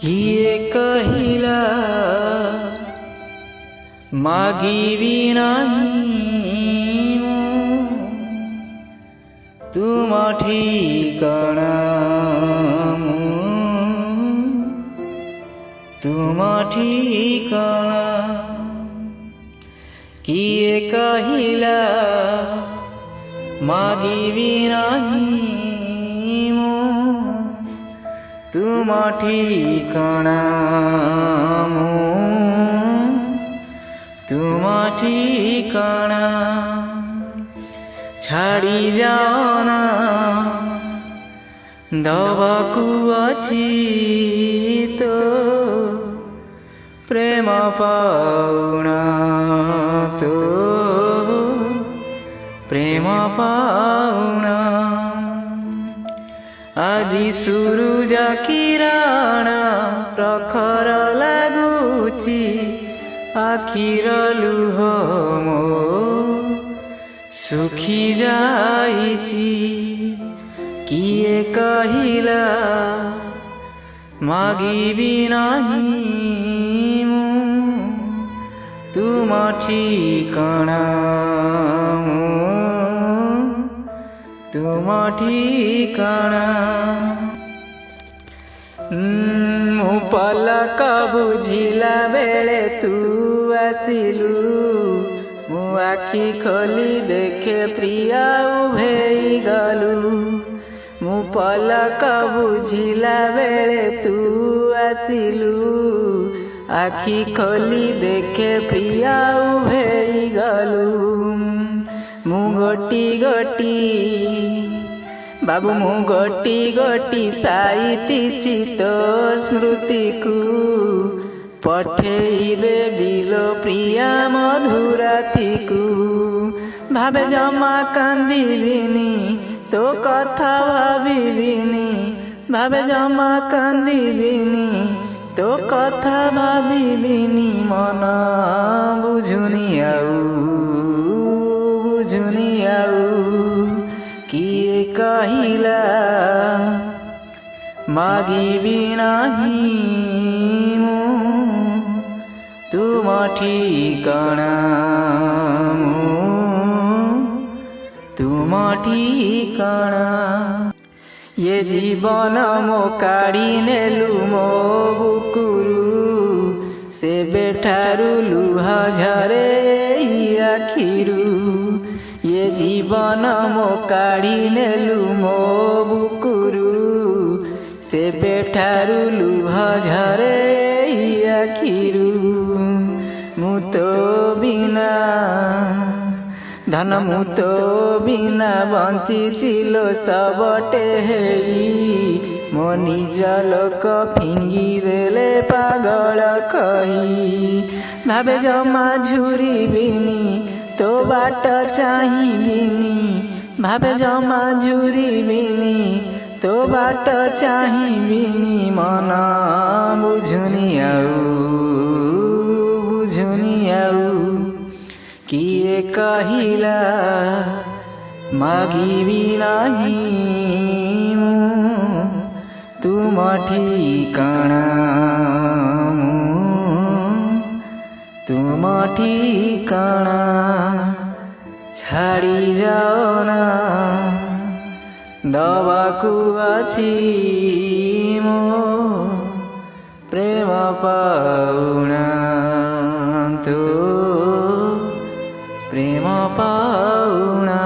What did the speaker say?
किए कहिला मागिबी नहीं तुम ठिकाना तुम ठिकाना किए कहिला मागिबी नहीं तुम ठिकाना तुम ठिकाना छाड़ी जाओना दबाकू अछि तो प्रेम पाउना तो प्रेम पाउना आजी सूरज किरण प्रखर लगुची आखिर लुह मो सुखी जाइची किए कहिला मागिबी नहीं तुम ठिकाना तुम ठिकाना मु पलक बुझिला बेले तू आसिलु मु आखि खोली देखे प्रिया उभेई गलु मु पलक बुझिला बेले तू आसिलु आखि खोली देखे प्रिया उभेई गलु मु गोटी गोटी बाबू मु गोटी गोटी साइतिची तो स्मृति को पठेई देबिलो प्रिया मधुराती को भावे जमा कांदिबिनी तो कथा भाविबिनी भावे जमा कांदिबिनी तो कथा भाविबिनी मन बुझुनी आउ किए कहिला मागिबी नहीं तुम ठिकाना तुम ठिकाना ये जीवन मो काढ़ी नेलु मो बुकुरु से बेठारु लुह झरे आखिरु ये जीवन मो काढ़ी नेलु मो बुकुरु से बेठारु लुह झरे आखिरु मु तो बिना धन मु तो बिना बंचिचिलो सबटे हेई मो निज लोक फिंगी देले पागल कही भावे जमा झुरिबिनी तो बाट चाहिबिनी भावे जमा झुरिबिनी तो बाट चाहिबिनी मन बुझुनी आउ किए कहिला मागिबी नहीं तुम ठिकाना तुम ठिकाना छाड़ी जाओना दबाकू अछि मो प्रेम पाउना तो प्रेम पाउना।